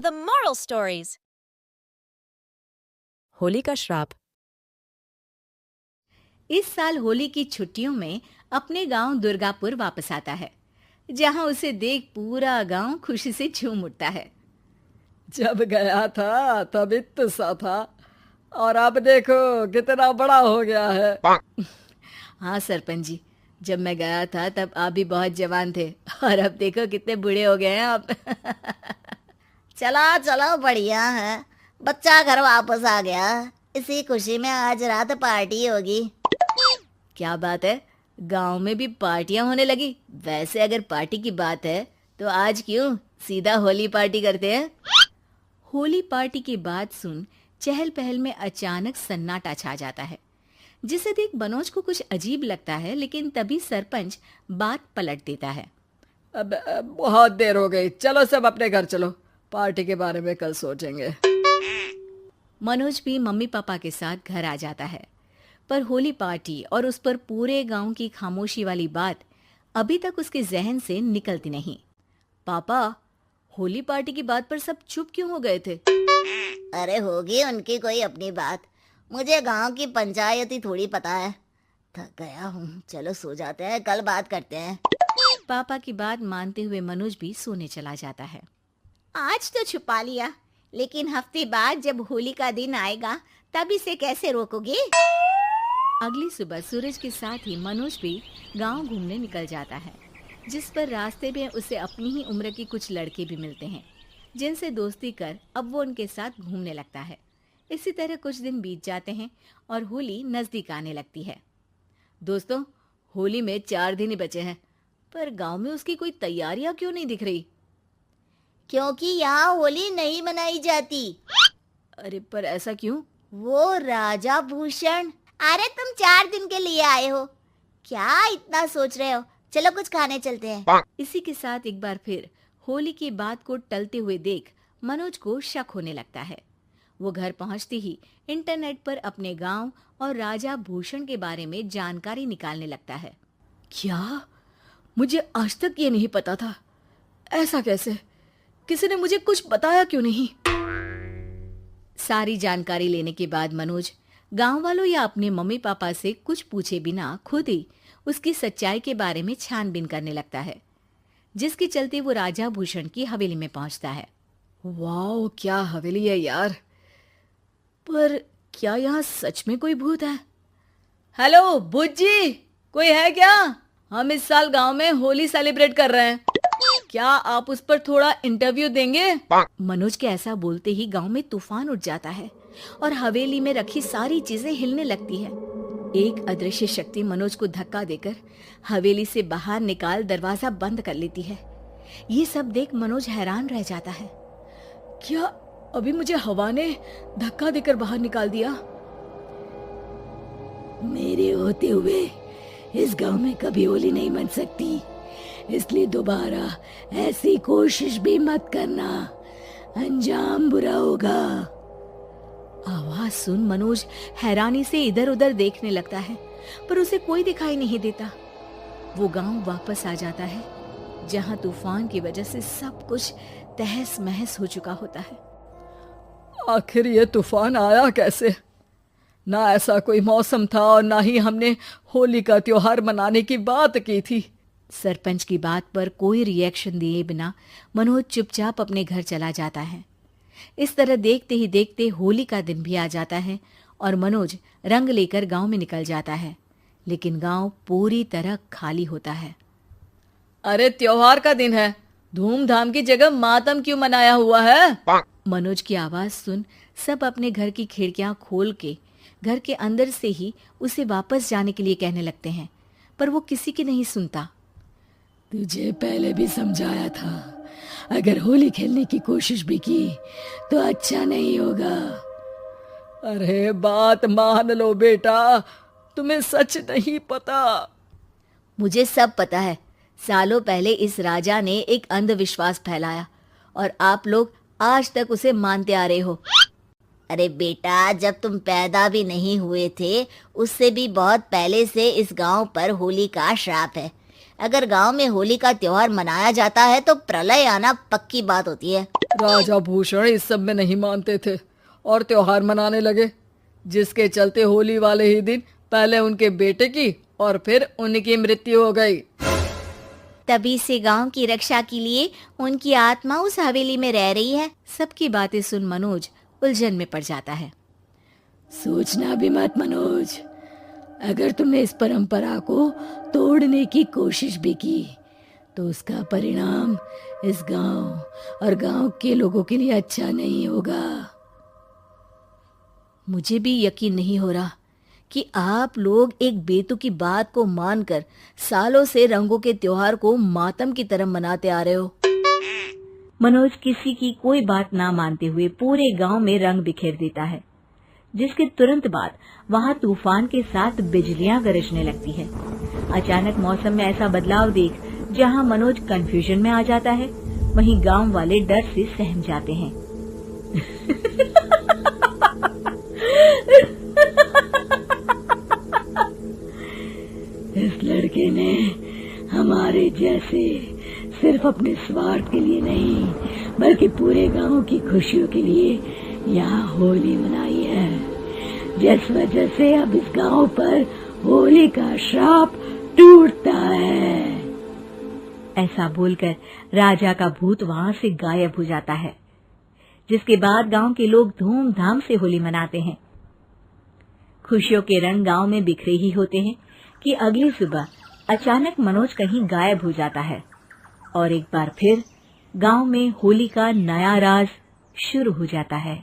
The moral stories. Holi का श्राप। इस साल होली की छुट्टियों में अपने गांव दुर्गापुर वापस आता है, जहां उसे देख पूरा गांव खुशी से झूम उठता है। जब गया था तब इतना सा था और अब देखो कितना बड़ा हो गया है। हाँ सरपंच जी, जब मैं गया था तब आप भी बहुत जवान थे और अब देखो कितने बूढ़े हो गए हैं आप। चलो चलो, बढ़िया है, बच्चा घर वापस आ गया। इसी खुशी में आज रात पार्टी होगी। क्या बात है, गांव में भी पार्टियां होने लगी। वैसे अगर पार्टी की बात है तो आज क्यों सीधा होली पार्टी करते हैं। होली पार्टी की बात सुन चहल पहल में अचानक सन्नाटा छा जाता है, जिसे देख मनोज को कुछ अजीब लगता है, लेकिन तभी सरपंच बात पलट देता है। अब बहुत देर हो गई, चलो सब अपने घर चलो, पार्टी के बारे में कल सोचेंगे। मनोज भी मम्मी पापा के साथ घर आ जाता है, पर होली पार्टी और उस पर पूरे गांव की खामोशी वाली बात अभी तक उसके जहन से निकलती नहीं। पापा, होली पार्टी की बात पर सब चुप क्यों हो गए थे? अरे होगी उनकी कोई अपनी बात, मुझे गांव की पंचायत ही थोड़ी पता है। थक गया हूँ, चलो सो जाते हैं, कल बात करते हैं। पापा की बात मानते हुए मनोज भी सोने चला जाता है। आज तो छुपा लिया, लेकिन हफ्ते बाद जब होली का दिन आएगा तब इसे कैसे रोकोगे? अगली सुबह सूरज के साथ ही मनोज भी गांव घूमने निकल जाता है, जिस पर रास्ते में उसे अपनी ही उम्र के कुछ लड़के भी मिलते हैं, जिनसे दोस्ती कर अब वो उनके साथ घूमने लगता है। इसी तरह कुछ दिन बीत जाते हैं और होली नजदीक आने लगती है। दोस्तों, होली में 4 दिन ही बचे हैं, पर गांव में उसकी कोई तैयारियां क्यों नहीं दिख रही? क्योंकि यहाँ होली नहीं मनाई जाती। अरे पर ऐसा क्यों? वो राजा भूषण। अरे तुम 4 दिन के लिए आए हो, क्या इतना सोच रहे हो? चलो कुछ खाने चलते हैं। इसी के साथ एक बार फिर होली की बात को टलते हुए देख मनोज को शक होने लगता है। वो घर पहुंचते ही इंटरनेट पर अपने गांव और राजा भूषण के बारे में जानकारी निकालने लगता है। क्या? मुझे आज तक ये नहीं पता था। ऐसा कैसे? किसी ने मुझे कुछ बताया क्यों नहीं? सारी जानकारी लेने के बाद मनोज गांव वालों या अपने मम्मी पापा से कुछ पूछे बिना खुद ही उसकी सच्चाई के बारे में छानबीन करने लगता है, जिसके चलते वो राजा भूषण की हवेली में पहुंचता है। वाह, क्या हवेली है यार! पर क्या यहाँ सच में कोई भूत है? हेलो भूत जी, कोई है क्या? हम इस साल गांव में होली सेलिब्रेट कर रहे हैं, क्या आप उस पर थोड़ा इंटरव्यू देंगे? मनोज के ऐसा बोलते ही गांव में तूफान उठ जाता है और हवेली में रखी सारी चीजें हिलने लगती है। एक अदृश्य शक्ति मनोज को धक्का देकर हवेली से बाहर निकाल दरवाजा बंद कर लेती है। ये सब देख मनोज हैरान रह जाता है। क्या अभी मुझे हवा ने धक्का देकर बाहर निकाल दिया? मेरे होते हुए इस गांव में कभी होली नहीं मन सकती, इसलिए दोबारा ऐसी कोशिश भी मत करना, अंजाम बुरा होगा। आवाज सुन मनोज हैरानी से इधर उधर देखने लगता है, पर उसे कोई दिखाई नहीं देता। वो गांव वापस आ जाता है, जहां तूफान की वजह से सब कुछ तहस महस हो चुका होता है। आखिर ये तूफान आया कैसे? ना ऐसा कोई मौसम था और ना ही हमने होली का त्योहार मनाने की बात की थी। सरपंच की बात पर कोई रिएक्शन दिए बिना मनोज चुपचाप अपने घर चला जाता है। इस तरह देखते ही देखते होली का दिन भी आ जाता है और मनोज रंग लेकर गांव में निकल जाता है, लेकिन गांव पूरी तरह खाली होता है। अरे त्योहार का दिन है, धूमधाम की जगह मातम क्यों मनाया हुआ है? मनोज की आवाज सुन सब अपने घर की खिड़कियां खोल के घर के अंदर से ही उसे वापस जाने के लिए कहने लगते हैं, पर वो किसी की नहीं सुनता। तुझे पहले भी समझाया था, अगर होली खेलने की कोशिश भी की तो अच्छा नहीं होगा। अरे बात मान लो बेटा, तुम्हें सच नहीं पता। मुझे सब पता है। सालों पहले इस राजा ने एक अंधविश्वास फैलाया और आप लोग आज तक उसे मानते आ रहे हो। अरे बेटा, जब तुम पैदा भी नहीं हुए थे उससे भी बहुत पहले से इस गांव पर होली का श्राप है। अगर गांव में होली का त्योहार मनाया जाता है तो प्रलय आना पक्की बात होती है। राजा भूषण इस सब में नहीं मानते थे और त्योहार मनाने लगे, जिसके चलते होली वाले ही दिन पहले उनके बेटे की और फिर उनकी मृत्यु हो गई। तभी से गांव की रक्षा के लिए उनकी आत्मा उस हवेली में रह रही है। सबकी बातें सुन मनोज उलझन में पड़ जाता है। सोचना भी मत मनोज, अगर तुमने इस परंपरा को तोड़ने की कोशिश भी की तो उसका परिणाम इस गांव और गांव के लोगों के लिए अच्छा नहीं होगा। मुझे भी यकीन नहीं हो रहा कि आप लोग एक बेतुकी बात को मानकर सालों से रंगों के त्योहार को मातम की तरह मनाते आ रहे हो। मनोज किसी की कोई बात ना मानते हुए पूरे गांव में रंग बिखेर देता है, जिसके तुरंत बाद वहां तूफान के साथ बिजलियां गरजने लगती है। अचानक मौसम में ऐसा बदलाव देख जहां मनोज कंफ्यूजन में आ जाता है, वहीं गांव वाले डर से सहम जाते हैं। इस लड़के ने हमारे जैसे सिर्फ अपने स्वार्थ के लिए नहीं बल्कि पूरे गांव की खुशियों के लिए यहाँ होली मनाई है, जिस वजह से अब इस गांव पर होली का श्राप टूटता है। ऐसा बोलकर राजा का भूत वहां से गायब हो जाता है, जिसके बाद गांव के लोग धूमधाम से होली मनाते हैं। खुशियों के रंग गांव में बिखरे ही होते हैं कि अगली सुबह अचानक मनोज कहीं गायब हो जाता है और एक बार फिर गांव में होली का नया राज शुरू हो जाता है।